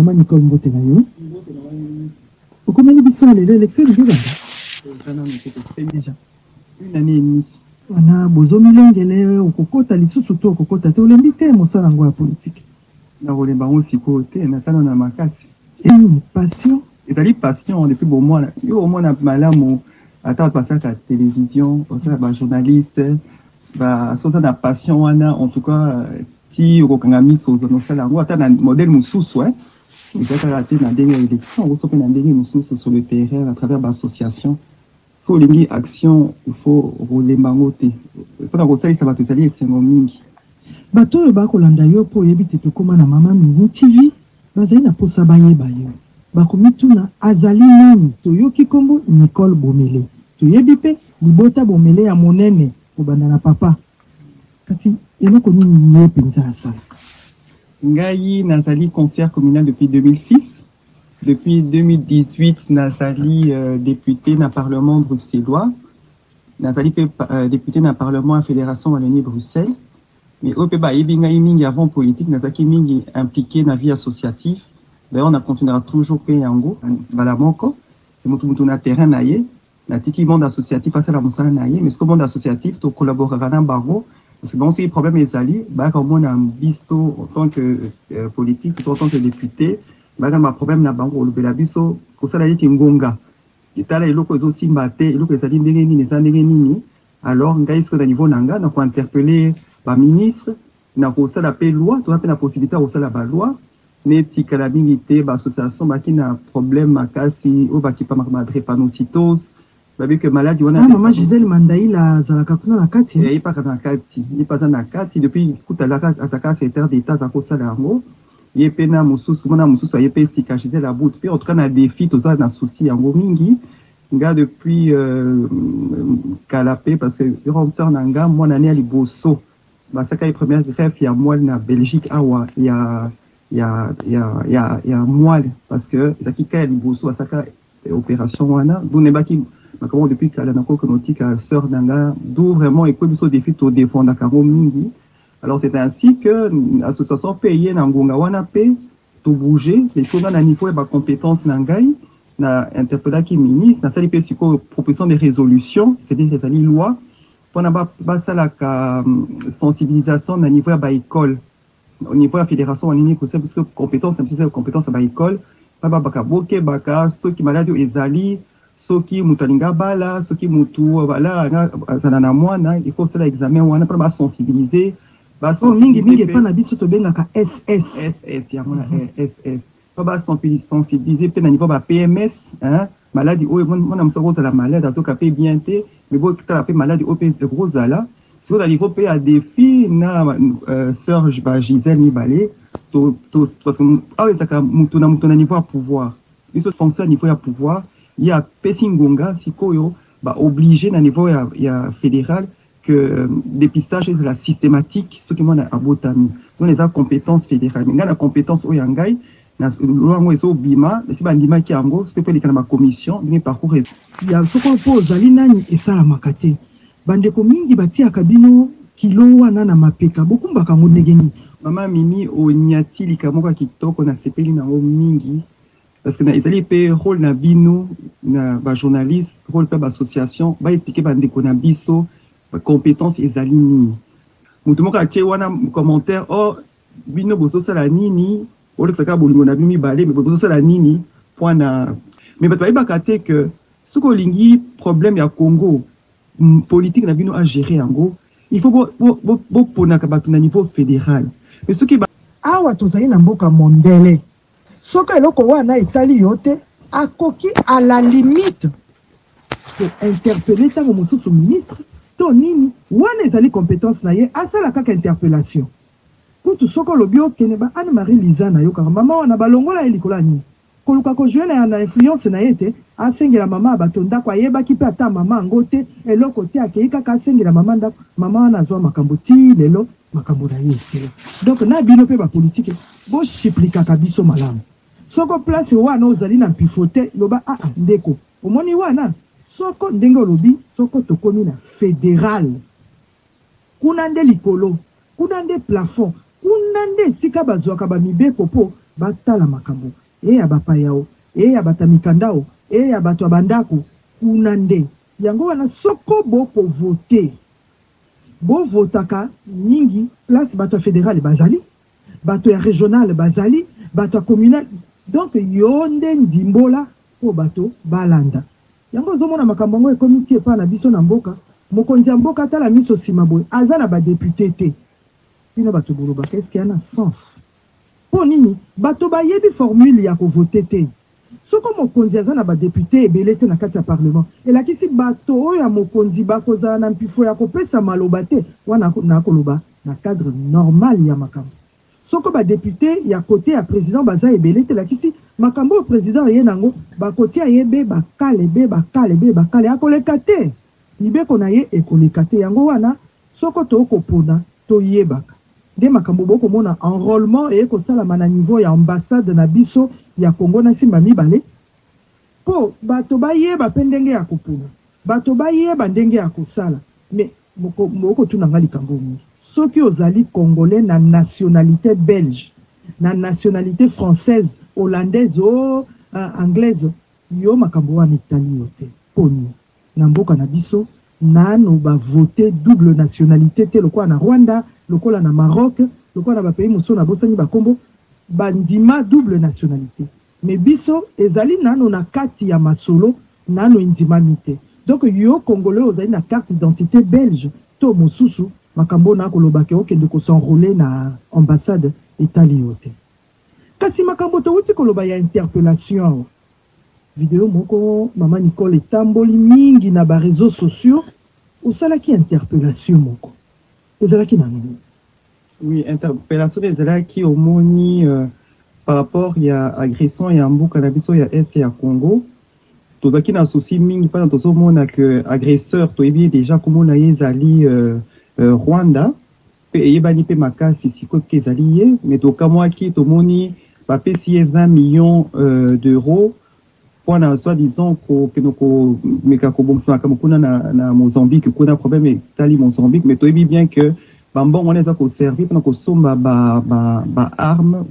Maman Nicole Mbote na yo. Comment les bisons les élections du Uganda? Une année et demie. Wana bozo milengele okokota lisusu to okokota te olembi te mosala ngo ya politique. Na rolemba aussi côté na kana na makasi. Une passion. Et d'aller passion depuis bon mois. Yo au moins na malamu ata passer à la télévision, ba journaliste, ba soza na passion wana en tout cas si okokangami soza no sala ngo ata na modèle mususu et ça raté na dernière élection, on s'oppose na dernière mususu sur le terrain à travers l'association. Faut les action, il faut rouler mangote. Pendant que ça va te salir c'est mon mingi. Bato ba kolanda yo po yebite to koma na Mama Mimi TV, bazali na posa baye bayo. Bakomituna azali nani to yoki kombo Nicole Bomele. To yebipe libota Bomele ya monene kobanda na papa. Kasi eloko nini ye penza asala. Ngai nazali concert communal depuis 2006. Depuis 2018, Nazali député dans le Parlement bruxellois. Nazali député dans le Parlement à Fédération Wallonie-Bruxelles. Mais au Pays-Bas, il y a avant politique, Nazali impliqué dans la vie associative. D'ailleurs, on a continué toujours à payer en go, Balamoko. C'est mon terrain naïe. La tiki monde associatif, c'est la monsala naïe. Mais ce que le monde associatif, tu collaboreras dans le barreau. Parce que bon, si le problème est ali, comme on a un bisto en tant que politique, en tant que député, ma problème na bango le belabiso ko sala yiki ngonga itala iloko zo simbate iloko ezali ndenge nini eza ndenge nini alors ngai so na niveau nanga na ko interpeller ba ministre na ko sala pe loi to na possibilité ko sala ba loi ne tikala milité ba association ba ki na problème makasi o ba ki pa madre panocytose ba bi que maladie wana maman Gisèle Mandaïla zalaka kuna na kati et pas na kati ni pas na kati depuis kutala ataka secrétaire d'état za ko sala ngo yepena mususu mona mususu yepe cicatrisé la bout puis en tout cas na défi to ça na souci yango mingi nga depuis Calapé parce que rentre nanga moi nani ali bosso ba saka les premières greffe ya moi na Belgique awa ya moi parce que zaki ka ali bosso saka opération wana dune baki comment depuis kala na ko konotika sœur nanga d'où vraiment et quoi biso défi to défendre kango mingi. Alors c'est ainsi que l'association payée na ngonga wana pe to bouger les choses na niveau et ba compétence nangai na interpeller qui ministre na sali pe siko proposition de résolution c'est-à-dire c'est une loi pour na ba sala ka sensibilisation na niveau ba école au niveau de la fédération en ligne parce que compétence c'est compétence ba école ba ka boke ba ka ceux qui malade ezali soki mutalinga bala soki mutu voilà na mwana il faut faire l'examen wana pour ba sensibiliser. Oh, mingi pas na biso to bengaka SS ya mona SS pas sensibiliser pe na niveau ba PMS hein maladie o mona msoko za la malade azoka pe bien te mais bo ta pe maladie o pe rosala si on niveau pe à défi na sœur Gisèle Nibale to parce que ah ça ka mutu na niveau à pouvoir biso fonctionne niveau à pouvoir il y a pesingonga sikoyo ba obligé na niveau ya fédéral que dépistage est la systématique ce qui m'en a abotami donc les compétences fédérales mais la compétence au yangai na loango eso bima si bandima ki ango ce peut les ma commission ni parcours ya soko pose ali nani esala makate bande ko mingi batia kabino kilo wana na mapeka bokumba kango negeni Mama Mimi o nyati likamoka kitoko na sepeli na o mingi parce que na ezali pe rôle na bino na ba journaliste rôle pe ba association ba expliquer bande ko na biso compétence ezali nini mutu moko atie wana commentaire oh bino boso sala nini ole saka bolingo na bimi balé mais boso sala nini point na mais bato bayebaka te que soko lingi problème ya Congo politique na bino a gérer yango il faut bo ponaka bato na niveau fédéral mais soki awa tozali na mboka mondele soko eloko wana etali yote akoki à la limite pour interpeller tango mosusu ministre nini wana ezali compétence na ye asala kaka interpellation kutu soko lobio kene ba Anne Marie Liza na yo kaka mama wana balongola elikola ni koluka ko jouer na influence na yete asengela mama batonda kwa yeba ki pe ata mama ngote eloko te akei kaka asengela mama nda mama wana zwa makambo ti lelo makambo na yese donc na bino pe ba politique bo chiplika kabiso malamu soko place wana ozali na pifote loba ndeko omoni wana soko ndenge olobi soko tokomi na fédéral kuna nde likolo kuna nde plafond kuna nde sika bazwaka ba mibeko po batala makambo ya bapayao ya batamikandao ya bato bandako kuna nde yango wana soko boko voter bo votaka nyingi place bato fédéral bazali bato ya régional bazali bato communal donc yonde ndimbola po bato balanda yango zomona makambo ngo ekomiti epa na biso na mboka mokonzi ya mboka tala miso sima boye aza na badepute te bino bato boloba qu'est-ce qu'il y a na sens po nini bato bayebi formule ya kovote te soko mokonzi aza na badepute ebele te na kati ya parlement elakisi bato oyo ya mokonzi bakozala na mpifo ya kopesa maloba te wana nakoloba na cadre normal ya makambo soko badepute ya kote ya président baza ebele te elakisi makambo oyo président ye nango bakotia ye be bakale akoleka te libeko na ye ekoleka te yango wana soko tokopona toyebaka nde makambo bokomona enrôlement ekosalama na niveau ya ambassade na biso ya Congo na simba mibale po bato bayeba pe ndenge ya kopuna bato bayeba ndenge ya kosala mais moko tunanga likambo mingi soki ozali congolais na nationalité belge na nationalité française hollandaise anglaise yo makambo wana etali yo te poni na mboka na biso nano bavote double nationalité te lokola na Rwanda lokola na Maroc lokola na bapays mosusu na bosani bakombo bandima double nationalité mais biso ezali nano na kati ya masolo nano indimami te donc yo congolais ozali na carte d'identité belge to mosusu makambo na kolobake okende s'enrôler na ambassade etali yo te kasi makambo towuti koloba ya interpellation vidéo moko mama Nicole etamboli mingi na ba réseaux sociaux osalaki interpellation moko ezalaki na nini? Oui, interpellation ezalaki omoni par rapport ya agression ya mboka na biso ya est ya Congo tozaki na souci mingi pana tozomona que agresseur toyebi déjà komona ye ezali Rwanda pe eyebani pe makasi sikoyo ke ezali ye mais tokamwaki tomoni bapesi ye 20 millions d'euros pour soi-disant que meka kobomsa kamukuna na Mozambique kuna problème etali Mozambique mais toyebi bien que bambongo on eza ko servir pendant ko somba ba arme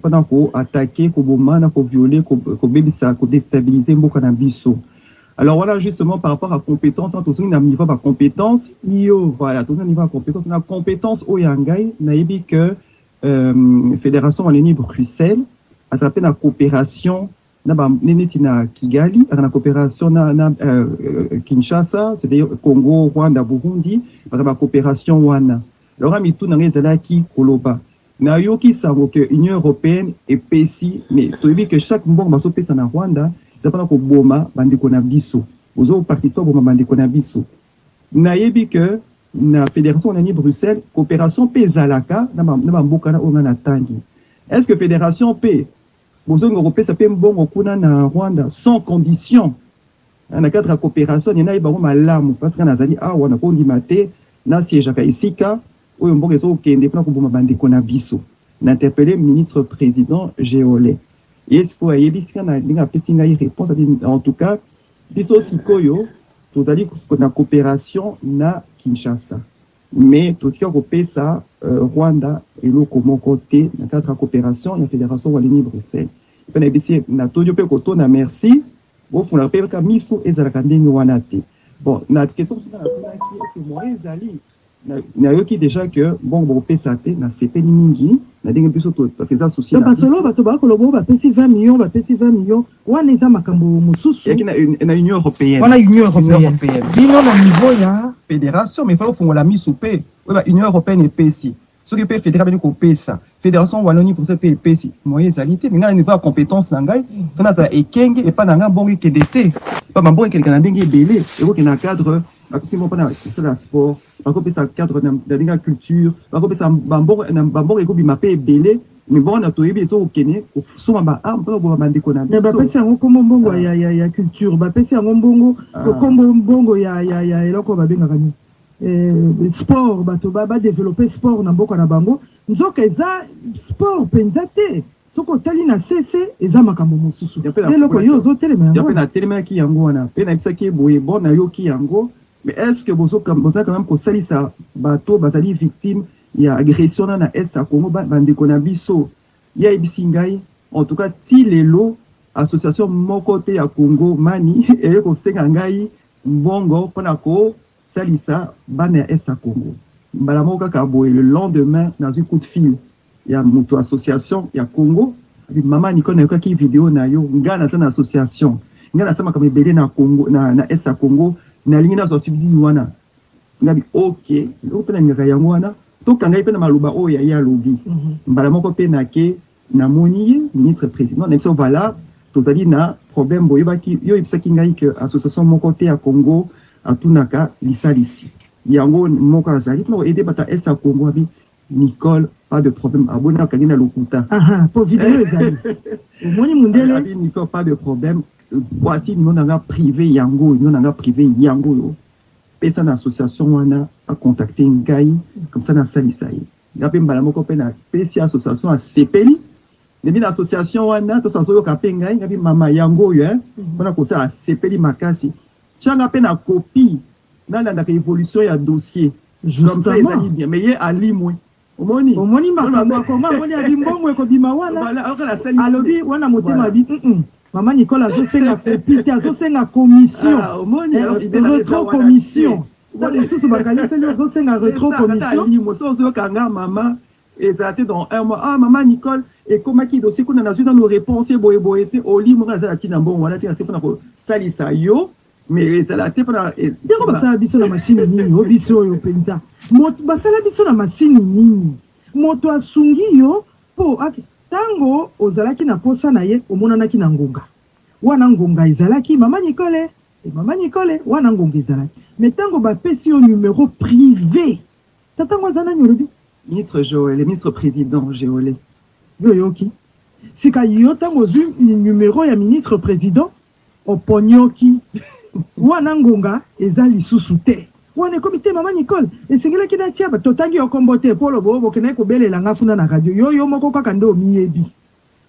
pendant ko attaquer ko bomana ko violer ko bebisa ko déstabiliser mboka na biso. Alors voilà justement par rapport à compétence tout ça na niveau ba compétence yo voilà tout ça niveau compétence na compétence au yangai na yebi que fédération waleni Bruxelles à travers la coopération na ba neneti na Kigali na coopération na Kinshasa c'est-à-dire Congo Rwanda Burundi par la coopération wana alors ami tout na ngezalaki koloba na yoki sango que Union européenne et PESI mais to yebi que chaque mbongo baso pesa na Rwanda ça pas ko boma bandiko na biso ozo participer boma bandiko na biso na yebi que na fédération waleni Bruxelles coopération pezalaka na mboka na onga na tangi est-ce que fédération P Bozongo européen ça peut bon kuna na Rwanda sans condition na cadre de coopération il y a ba malamu parce que nazali awa na kondi mate na siège ka isika oyo mboka ezo kende pona ko boma bandiko na biso na interpeller ministre président Géolé est-ce que ayebisika na linga pesi ngai réponse en tout cas biso sikoyo tozali na coopération na Kinshasa mais tout ce qu'on peut ça Rwanda et le côté dans cadre de coopération la fédération waleni Bruxelles on a dit na tojo pe koto na merci bon pour la paix ka miso ezalaka ndenge wana te bon na question na qui que moi ezali na yoki déjà que bon pe ça te na sepeli mingi na ndenge biso to parce que ça souci na basolo bato ba kolobo ba pesi 20 millions wana eza makambo mosusu yaki na Union européenne wana Union européenne bino na niveau ya fédération mais faut fongola miso pe Union européenne et PESI ce qui peut fédéral ko pesa fédération waloni pour ça pe PESI moyen zalité mais na niveau compétence na ngai tona za ekenge et pas na nga bongi kedete pas mambongi quelqu'un ndenge belé et ko na cadre absolument pas dans le sport par contre ça cadre dans la culture par contre ça bambongi ko bima pe belé mais bon na toyebi to okene soma ba ampa bo bandiko na biso ba pesa ngo mbongo ya culture ba pesa ngo mbongo ko mbongo ya eloko ba benga kani sport bato ba développer sport na mboka na bango nzoka eza sport penza te soko tali na CC eza makambo mosusu eloko yo zo telema yango na telema ki yango wana pe na bisaki boye bon na yo ki yango mais est-ce que bozo quand même ko salisa bato bazali victime ya agression na est à Congo bandeko na biso ya ebisingai en tout cas ti lelo association moko te ya Congo mani et ko senga ngai mbongo pona ko salisa bana ya Est Congo mbala moko kaka boye le lendemain dans un coup de fil ya moto association ya Congo abi mama Nicole na yoka ki vidéo na yo ngana na association ngana sama kama ebele na Congo na Est Congo na lingi na zo subidi wana ngabi ok opena ngaka yango wana to kanga ipena maluba o ya lobi mbala moko pe na ke na moni ministre président na so voilà tozali na problème boye baki yo ibisaki ngai que association moko te ya Congo atunaka lisalisi yango moko azali pour aider bata Est Congo abi Nicole pas de problème abona kangina lokuta pour vidéo ezali omoni mundele abi Nicole pas de problème voici nous nanga privé yango yo pesa na association wana a contacter ngai comme ça na salisa ye ngape mbala moko pe na pesa association a sepeli debi na association wana to sanso yo ka pe ngai ngapi mama yango yo wana ko sa sepeli makasi changa pe na copie na landa ka évolution ya dossier comme ça ezali bien mais ye alimwe omoni makambo akoma omoni alimbongo ko bima wana alobi wana motema bi Maman Nicole a senga copie, a senga commission. Retro commission. Retro commission. Maman est dans un mois. Ah, maman Nicole, et comment qui dossier qu'on a dans nos réponses, boyé, au lit, moi, ça a bon, voilà, c'est pour salisa yo, mais ça l'a été pour la. Ça a biso la machine nini, au biso yo penta. Moto, basala biso la machine nini. Moto a sungi yo, po, tango ozalaki na posa na ye omonanaki na ngonga wana ngonga ezalaki mama Nicole wana ngonga ezalaki mais tango bapesi yo numéro privé tatango azana nyolobi ministre Joël ministre président Joël yoyoki sika yo tango zu numéro ya ministre président oponyoki wana ngonga ezali susu te wana komite mama Nicole esengela kina tia totangi okombote polo bobo kena ko belela nga kuna na radio yo moko kaka ndo miyebi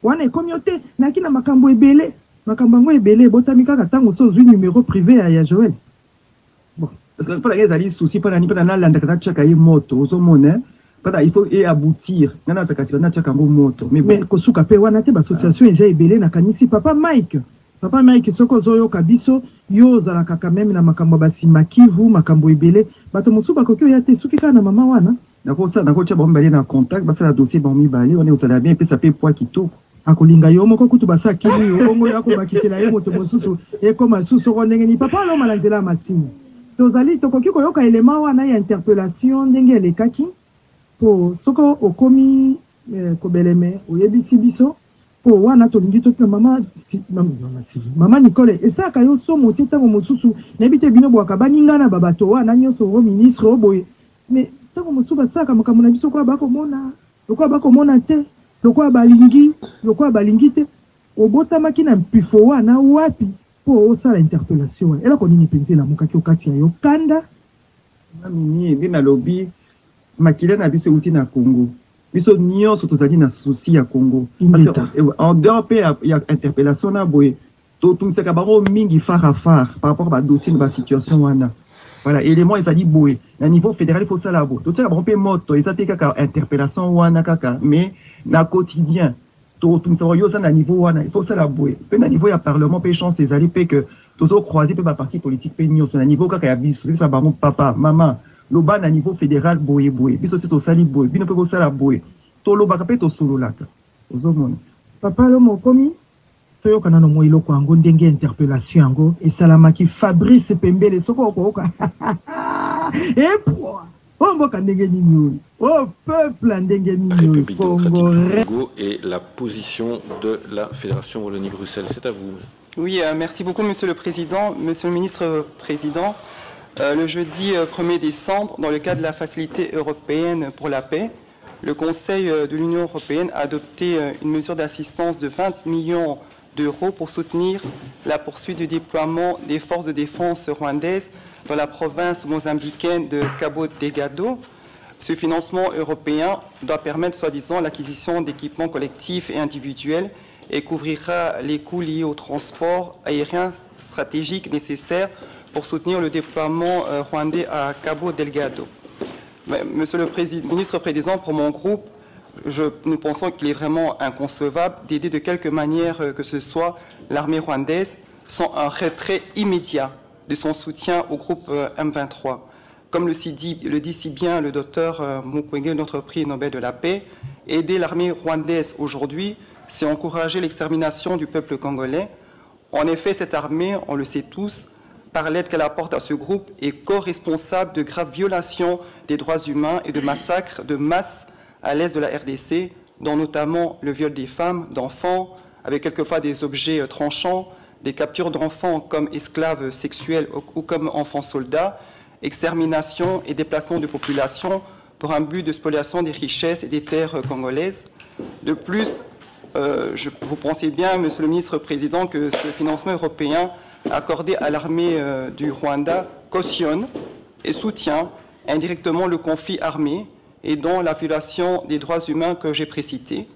wana komyote na kina makambo ebele makambo ebele botami kaka tango so zwi numéro privé ya Joël bon parce que pour les ali souci pas na landa kata chaka ye moto ozomona pas il faut et aboutir nana takati na chaka ngo moto mais kosuka pe wana te ba association eza ebele na kanisi papa Mike soko zoyo kabiso yo zala kaka même na makambo basima kivu makambo ebele bato musuba kokyo ya te suki kana mama wana nako cha bomba na contact basa la dossier bombi balé on est au bien pe ça pe poids qui tout akolinga yo moko kutu basa kili yo ongo yako bakitela yo moto mosusu e koma susu ko ndenge ni papa lo malandela masini tozali tokoki koyoka elema wana ya interpellation ndenge elekaki po soko okomi kobeleme oyebisi biso po wana tolingi to mama Nicole esaka yo so moti tango mosusu nebite bino bwaka baningana babato wana nyoso o ministre oboye mais tango mosusu basaka makambo na biso kwa bakomona te lokwa balingi te obotamaki na mpifo wana wapi po osala interpellation ela konini pensela mokaki okati ya yo kanda mini ndina lobi makila na biso uti na Congo biso nyonso tozali na souci ya Congo en dehors pe ya interpellation na boye totumisaka bango mingi phare à phare par rapport à dossier na situation wana voilà élément ezali boye na niveau fédéral il faut ça là bo totsaka bango pe moto ezate kaka interpellation wana kaka mais na quotidien totumisaka yo ça na niveau wana il faut ça là boye pe na niveau ya parlement pe chance ezali pe que tozo croiser pe ba parti politique pe nyonso na niveau kaka ya biso ça bango papa maman loba na niveau fédéral boye biso c'est au sali boye bino pe ko sala boye to loba ka pe to sololaka ozomona papa lo mokomi to kana no moilo kwa ngo ndenge interpellation ngo esalamaki Fabrice Pembele soko okoka et pour mboka ndenge nini au peuple ndenge nini Congo et la position de la Fédération Wallonie-Bruxelles, c'est à vous. Oui, merci beaucoup monsieur le président, monsieur le ministre président. Le jeudi 1er décembre, dans le cadre de la Facilité européenne pour la paix, le Conseil de l'Union européenne a adopté une mesure d'assistance de 20 millions d'euros pour soutenir la poursuite du déploiement des forces de défense rwandaises dans la province mozambicaine de Cabo Delgado. Ce financement européen doit permettre, soi-disant, l'acquisition d'équipements collectifs et individuels et couvrira les coûts liés au transport aérien stratégique nécessaire pour soutenir le déploiement rwandais à Cabo Delgado. Monsieur le ministre président, pour mon groupe, nous pensons qu'il est vraiment inconcevable d'aider de quelque manière que ce soit l'armée rwandaise sans un retrait immédiat de son soutien au groupe M23. Comme le dit si bien le docteur Mukwege, notre prix Nobel de la paix, aider l'armée rwandaise aujourd'hui, c'est encourager l'extermination du peuple congolais. En effet, cette armée, on le sait tous, par l'aide qu'elle apporte à ce groupe, est co-responsable de graves violations des droits humains et de massacres de masse à l'est de la RDC, dont notamment le viol des femmes, d'enfants, avec quelquefois des objets tranchants, des captures d'enfants comme esclaves sexuels ou comme enfants soldats, extermination et déplacement de population pour un but de spoliation des richesses et des terres congolaises. De plus, vous pensez bien, Monsieur le ministre-président, que ce financement européen accordé à l'armée du Rwanda cautionne et soutient indirectement le conflit armé et dont la violation des droits humains que j'ai précité.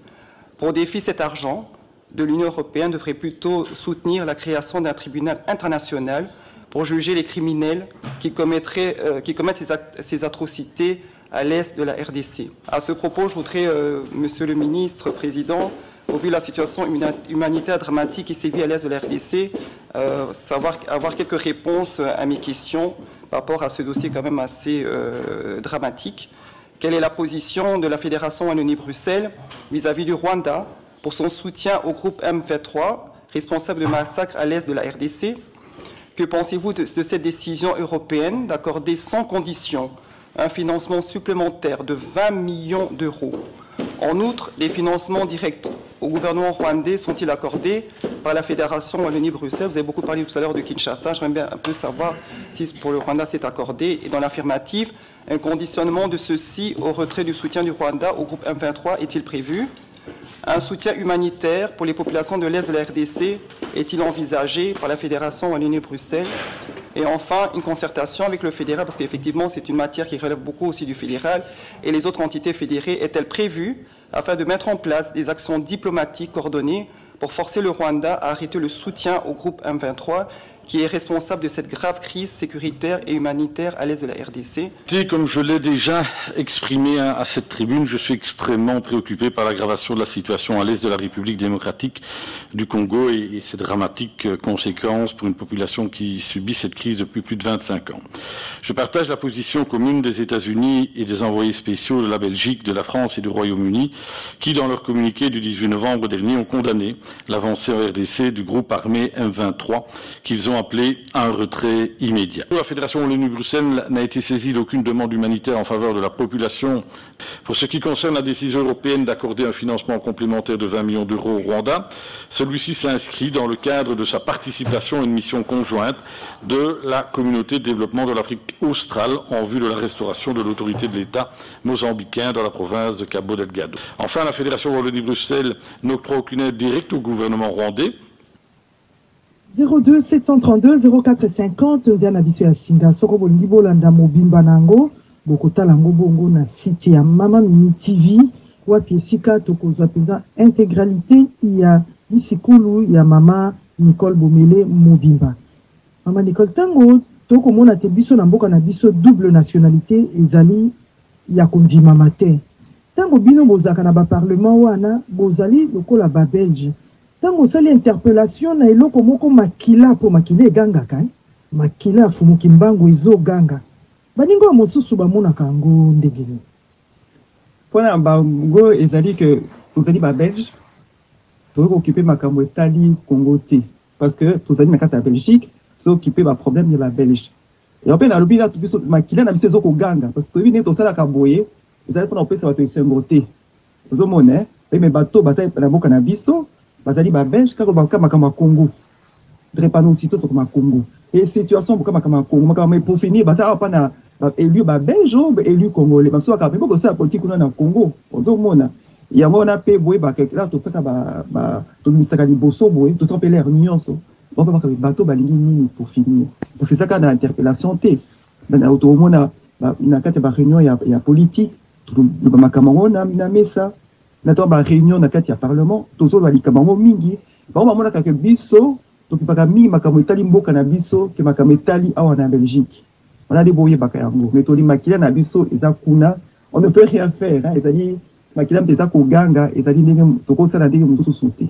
Pour défier cet argent, de l'Union européenne devrait plutôt soutenir la création d'un tribunal international pour juger les criminels qui commettent ces atrocités à l'est de la RDC. À ce propos, je voudrais, Monsieur le ministre, Président, au vu de la situation humanitaire dramatique qui sévit à l'est de la RDC, avoir quelques réponses à mes questions par rapport à ce dossier quand même assez dramatique. Quelle est la position de la Fédération Wallonie-Bruxelles vis-à-vis du Rwanda pour son soutien au groupe M23, responsable de massacres à l'est de la RDC? Que pensez-vous de cette décision européenne d'accorder sans condition un financement supplémentaire de 20 millions d'euros? En outre, les financements directs au gouvernement rwandais sont-ils accordés par la Fédération Wallonie-Bruxelles? Vous avez beaucoup parlé tout à l'heure de Kinshasa. J'aimerais bien un peu savoir si pour le Rwanda c'est accordé. Et dans l'affirmative, un conditionnement de ceci au retrait du soutien du Rwanda au groupe M23 est-il prévu? Un soutien humanitaire pour les populations de l'Est de la RDC est-il envisagé par la Fédération Wallonie-Bruxelles? Et enfin, une concertation avec le fédéral, parce qu'effectivement, c'est une matière qui relève beaucoup aussi du fédéral, et les autres entités fédérées, est-elle prévue afin de mettre en place des actions diplomatiques coordonnées pour forcer le Rwanda à arrêter le soutien au groupe M23 qui est responsable de cette grave crise sécuritaire et humanitaire à l'est de la RDC? Comme je l'ai déjà exprimé à cette tribune, je suis extrêmement préoccupé par l'aggravation de la situation à l'est de la République démocratique du Congo et ses dramatiques conséquences pour une population qui subit cette crise depuis plus de 25 ans. Je partage la position commune des États-Unis et des envoyés spéciaux de la Belgique, de la France et du Royaume-Uni qui, dans leur communiqué du 18 novembre dernier, ont condamné l'avancée en RDC du groupe armé M23 qu'ils ont appelé à un retrait immédiat. La Fédération Wallonie-Bruxelles n'a été saisie d'aucune demande humanitaire en faveur de la population. Pour ce qui concerne la décision européenne d'accorder un financement complémentaire de 20 millions d'euros au Rwanda, celui-ci s'inscrit dans le cadre de sa participation à une mission conjointe de la communauté de développement de l'Afrique australe en vue de la restauration de l'autorité de l'État mozambicain dans la province de Cabo Delgado. Enfin, la Fédération Wallonie-Bruxelles n'octroie aucune aide directe au gouvernement rwandais. 02 732 0450 ndia na biso ya singa soko bolingi bolanda mobimba nango bokotala yango bongo na site ya Mama Mini TV wapi esika tokozwa mpenza intégralité ya lisikulu ya Mama Nicole Bomele mobimba. Mama Nicole, tango tokomona te biso na mboka na biso double nationalité ezali ya kondimama te. Tango bino bozaka na baparlement wana bozali lokola ba Belge. Tango sali interpellation na eloko moko makila po makila egangaka makila afumuki mbango ezoganga baningo mosusu bamonaka yango ndenge nini? Mpona bango ezali ke tozali ba Belge tokoki occupé makambo etali Congo te parce que tozali na kati ya Belgique tooccupé ba problème ya ba Belge et mpe nalobi na biso makila na biso ezokoganga parce que toyebi ndenge tosalaka boye ezali mpona kopesa bato esengo te ozomona me bato bazali na mboka na biso bazali ba Belge kaka baka makambo ya Congo drepano aussitôt tokoma Congo et situation boka makambo ya Congo makambo pour finir bazala pa na élu ba Belge ou élu congolais baso baka mpe boko sala politique kuna na Congo ozomona yango wana pe boye bakela tosaka ba tomisaka liboso boye tosampele nyonso bon baka bato balingi nini pour finir parce que ça ka na interpellation te na automona na kati ba réunion ya politique ba makambo na mesa na to ba réunion na kati ya parlement tozo ba likambo mingi ba mona ka ke biso to kipaka mingi makambo etali mboka na biso ke makambo etali awa na Belgique on a des boye baka yango mais to li makila na biso eza kuna on ne peut rien faire hein ezali makila mpeza koganga ezali ndenge tokosala ndenge mosusu te